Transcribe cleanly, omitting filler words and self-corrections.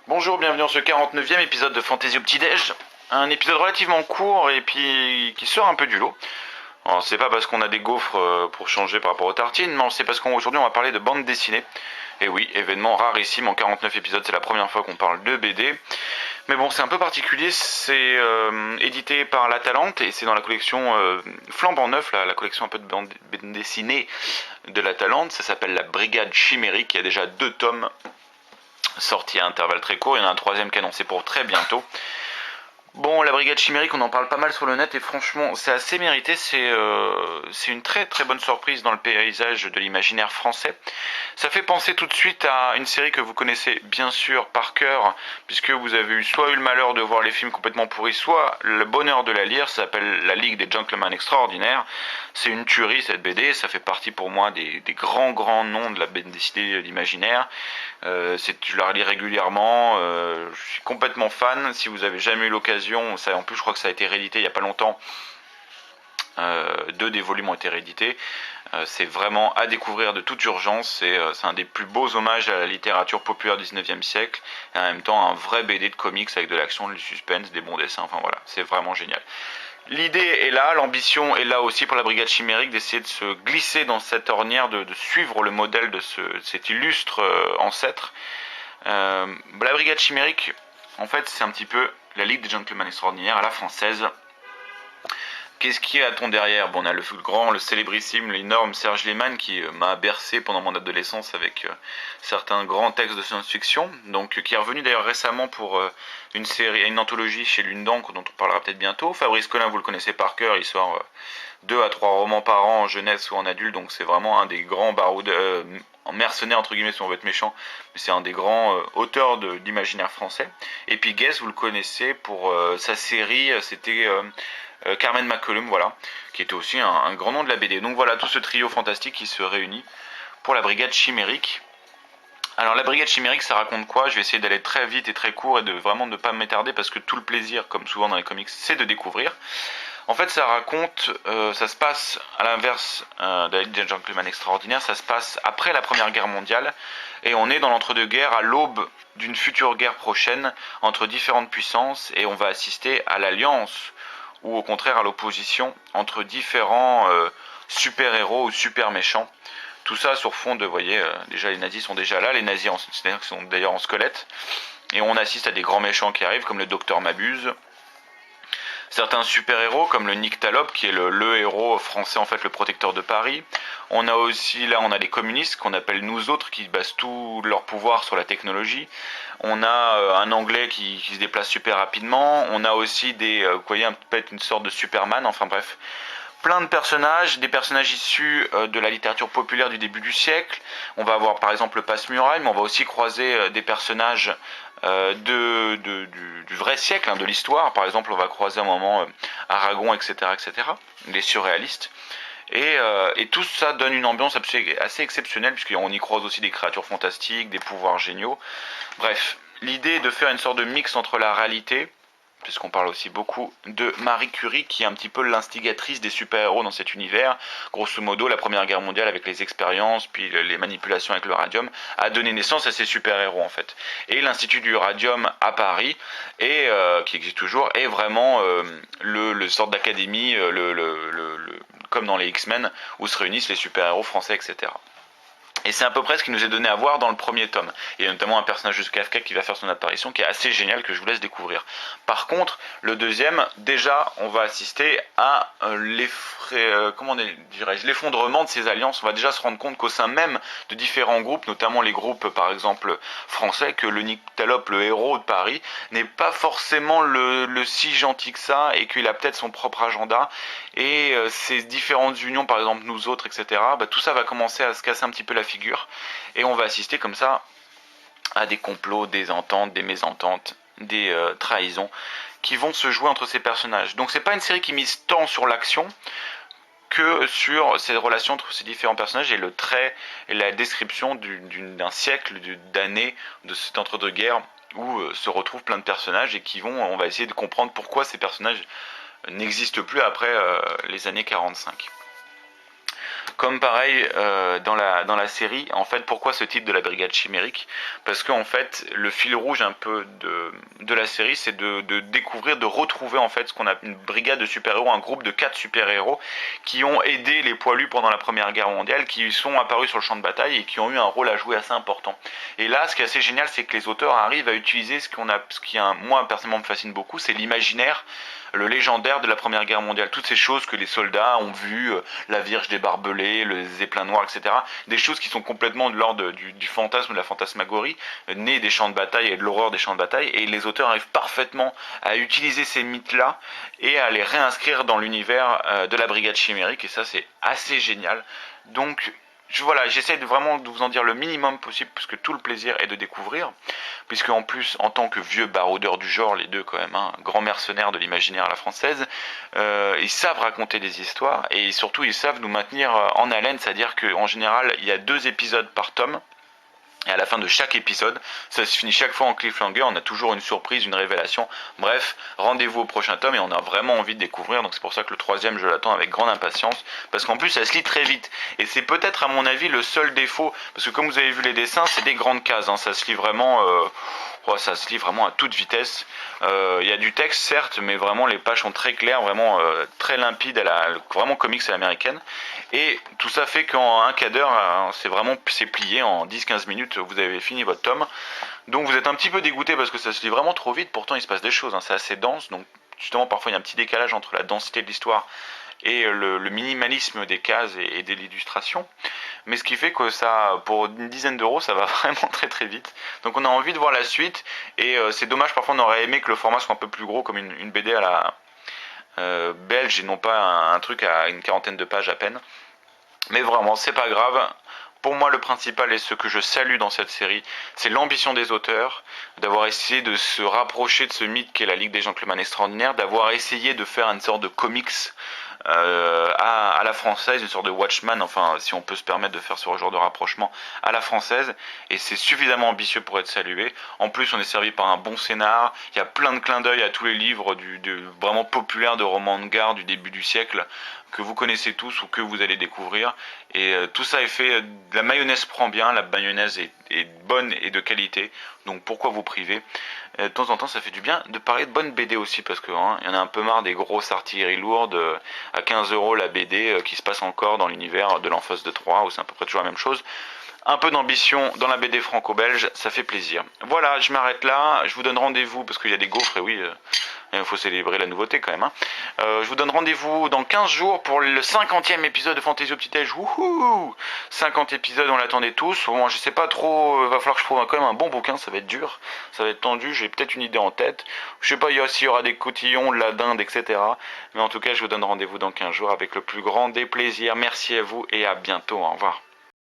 Bonjour, bienvenue dans ce 49e épisode de Fantasy au petit-déj. Un épisode relativement court et puis qui sort un peu du lot. Alors c'est pas parce qu'on a des gaufres pour changer par rapport aux tartines, non, c'est parce qu'aujourd'hui on va parler de bande dessinée. Et oui, événement rarissime en 49 épisodes, c'est la première fois qu'on parle de BD. Mais bon, c'est un peu particulier, c'est édité par La Talente et c'est dans la collection flambant neuf, la collection un peu de bande dessinée de La Talente. Ça s'appelle La Brigade Chimérique, il y a déjà 2 tomes sorti à intervalles très courts. Il y en a un troisième qui est annoncé pour très bientôt. Bon, la Brigade Chimérique, on en parle pas mal sur le net et franchement, c'est assez mérité. C'est une très très bonne surprise dans le paysage de l'imaginaire français. Ça fait penser tout de suite à une série que vous connaissez bien sûr par cœur, puisque vous avez eu le malheur de voir les films complètement pourris, soit le bonheur de la lire. Ça s'appelle La Ligue des Gentlemen Extraordinaires. C'est une tuerie cette BD, ça fait partie pour moi des grands noms de la bande dessinée d'imaginaire. Je la relis régulièrement, je suis complètement fan. Si vous avez jamais eu l'occasion, ça, en plus je crois que ça a été réédité il y a pas longtemps, 2 des volumes ont été réédités. C'est vraiment à découvrir de toute urgence. C'est un des plus beaux hommages à la littérature populaire du 19e siècle. Et en même temps, un vrai BD de comics avec de l'action, du suspense, des bons dessins. Enfin voilà, c'est vraiment génial. L'idée est là, l'ambition est là aussi pour la Brigade Chimérique d'essayer de se glisser dans cette ornière, de suivre le modèle de cet illustre ancêtre. La Brigade Chimérique, en fait, c'est un petit peu la Ligue des Gentlemen Extraordinaires à la française. Qu'est-ce qui attend derrière? Bon, on a le grand, le célébrissime, l'énorme Serge Lehmann qui m'a bercé pendant mon adolescence avec certains grands textes de science-fiction, donc qui est revenu d'ailleurs récemment pour une série, une anthologie chez Lune d'encre dont on parlera peut-être bientôt. Fabrice Collin, vous le connaissez par cœur, il sort 2 à 3 romans par an en jeunesse ou en adulte, donc c'est vraiment un des grands baroudeurs, en mercenaire entre guillemets si on veut être méchant, mais c'est un des grands auteurs d'imaginaire français. Et puis Guess, vous le connaissez pour sa série, c'était Carmen McCollum, voilà, qui était aussi un grand nom de la BD. Donc voilà, tout ce trio fantastique qui se réunit pour la Brigade Chimérique. Alors la Brigade Chimérique, ça raconte quoi? Je vais essayer d'aller très vite et très court et de vraiment ne pas m'étarder parce que tout le plaisir, comme souvent dans les comics, c'est de découvrir. En fait, ça raconte, ça se passe à l'inverse de la Ligue des Gentlemen Extraordinaires, ça se passe après la Première Guerre mondiale et on est dans l'entre-deux-guerres à l'aube d'une future guerre prochaine entre différentes puissances et on va assister à l'alliance ou au contraire à l'opposition entre différents super-héros ou super-méchants. Tout ça sur fond de, vous voyez, déjà les nazis sont déjà là, les nazis c'est-à-dire qu'ils sont d'ailleurs en squelette, et on assiste à des grands méchants qui arrivent comme le Docteur Mabuse, certains super-héros comme le Nyctalope qui est le héros français, en fait le protecteur de Paris. On a aussi, là on a les communistes qu'on appelle nous autres qui basent tout leur pouvoir sur la technologie. On a un anglais qui se déplace super rapidement. On a aussi vous voyez peut-être une sorte de Superman, enfin bref. Plein de personnages, des personnages issus de la littérature populaire du début du siècle. On va avoir par exemple le Passe-Muraille, mais on va aussi croiser des personnages du vrai siècle, hein, de l'histoire. Par exemple, on va croiser un moment Aragon, etc., etc., les surréalistes. Et tout ça donne une ambiance assez exceptionnelle, puisqu'on y croise aussi des créatures fantastiques, des pouvoirs géniaux. Bref, l'idée est de faire une sorte de mix entre la réalité, puisqu'on parle aussi beaucoup de Marie Curie, qui est un petit peu l'instigatrice des super-héros dans cet univers. Grosso modo, la Première Guerre mondiale, avec les expériences, puis les manipulations avec le radium, a donné naissance à ces super-héros, en fait. Et l'Institut du Radium à Paris, qui existe toujours, est vraiment le sorte d'académie, comme dans les X-Men, où se réunissent les super-héros français, etc. Et c'est à peu près ce qui nous est donné à voir dans le premier tome. Il y a notamment un personnage de Kafka qui va faire son apparition, qui est assez génial, que je vous laisse découvrir. Par contre, le deuxième, déjà, on va assister à l'effondrement de ces alliances. On va déjà se rendre compte qu'au sein même de différents groupes, notamment les groupes, par exemple, français, que le Nyctalope, le héros de Paris, n'est pas forcément le si gentil que ça, et qu'il a peut-être son propre agenda. Et ces différentes unions, par exemple nous autres, etc., tout ça va commencer à se casser un petit peu la figure. Et on va assister comme ça à des complots, des ententes, des mésententes, des trahisons qui vont se jouer entre ces personnages. Donc c'est pas une série qui mise tant sur l'action que sur ces relations entre ces différents personnages et le trait et la description d'un siècle, d'années de cet entre-deux-guerres où se retrouvent plein de personnages et on va essayer de comprendre pourquoi ces personnages n'existent plus après les années 45. Comme pareil dans la série, en fait, pourquoi ce titre de la brigade chimérique? Parce qu'en fait, le fil rouge un peu de la série, c'est de découvrir, de retrouver en fait ce qu'on a une brigade de super-héros, un groupe de 4 super-héros qui ont aidé les poilus pendant la Première Guerre mondiale, qui sont apparus sur le champ de bataille et qui ont eu un rôle à jouer assez important. Et là, ce qui est assez génial, c'est que les auteurs arrivent à utiliser ce qui, moi personnellement me fascine beaucoup, c'est l'imaginaire, le légendaire de la Première Guerre mondiale, toutes ces choses que les soldats ont vues, la Vierge des Barbelés, le Zeppelin noir, etc. Des choses qui sont complètement de l'ordre du fantasme, de la fantasmagorie, nées des champs de bataille et de l'horreur des champs de bataille, et les auteurs arrivent parfaitement à utiliser ces mythes-là et à les réinscrire dans l'univers de la Brigade Chimérique, et ça c'est assez génial. Donc voilà, j'essaie de vraiment de vous en dire le minimum possible, parce que tout le plaisir est de découvrir, puisque en plus, en tant que vieux baroudeurs du genre, les deux quand même, hein, grands mercenaires de l'imaginaire à la française, ils savent raconter des histoires, et surtout ils savent nous maintenir en haleine, c'est-à-dire qu'en général, il y a 2 épisodes par tome, et à la fin de chaque épisode, ça se finit chaque fois en cliffhanger, on a toujours une surprise, une révélation. Bref, rendez-vous au prochain tome et on a vraiment envie de découvrir. Donc c'est pour ça que le 3e, je l'attends avec grande impatience. Parce qu'en plus, ça se lit très vite. Et c'est peut-être à mon avis le seul défaut. Parce que comme vous avez vu les dessins, c'est des grandes cases. Hein, ça se lit vraiment... ça se lit vraiment à toute vitesse. Il y a du texte certes, mais vraiment les pages sont très claires, vraiment très limpides, vraiment comics à l'américaine. Et tout ça fait qu'en un quart d'heure, c'est plié en 10-15 minutes, vous avez fini votre tome. Donc vous êtes un petit peu dégoûté parce que ça se lit vraiment trop vite, pourtant il se passe des choses, hein, c'est assez dense, donc justement parfois il y a un petit décalage entre la densité de l'histoire et le minimalisme des cases et de l'illustration. Mais ce qui fait que ça, pour une dizaine d'euros, ça va vraiment très très vite. Donc on a envie de voir la suite, et c'est dommage, parfois on aurait aimé que le format soit un peu plus gros, comme une BD à la belge, et non pas un truc à une quarantaine de pages à peine. Mais vraiment, c'est pas grave. Pour moi, le principal et ce que je salue dans cette série, c'est l'ambition des auteurs, d'avoir essayé de se rapprocher de ce mythe qu'est la Ligue des Gentlemen Extraordinaires, d'avoir essayé de faire une sorte de comics à la française, une sorte de Watchman, enfin, si on peut se permettre de faire ce genre de rapprochement à la française, et c'est suffisamment ambitieux pour être salué. En plus, on est servi par un bon scénar, il y a plein de clins d'œil à tous les livres vraiment populaires de romans de gare du début du siècle, que vous connaissez tous ou que vous allez découvrir, et tout ça est fait, la mayonnaise prend bien, la mayonnaise est bonne et de qualité, donc pourquoi vous priver? De temps en temps, ça fait du bien de parler de bonnes BD aussi, parce que il y en a un peu marre des grosses artilleries lourdes à 15 euros la BD qui se passe encore dans l'univers de l'Enfance de Troyes, où c'est à peu près toujours la même chose. Un peu d'ambition dans la BD franco-belge, ça fait plaisir. Voilà, je m'arrête là, je vous donne rendez-vous, parce qu'il y a des gaufres, et oui, il faut célébrer la nouveauté quand même. Hein. Je vous donne rendez-vous dans 15 jours pour le 50e épisode de Fantasy au petit-déj. Wouhou, 50 épisodes, on l'attendait tous. Bon, je sais pas trop, va falloir que je trouve quand même un bon bouquin, ça va être dur, ça va être tendu, j'ai peut-être une idée en tête. Je sais pas s'il y aura des cotillons, de la dinde, etc. Mais en tout cas, je vous donne rendez-vous dans 15 jours avec le plus grand des plaisirs. Merci à vous et à bientôt, au revoir.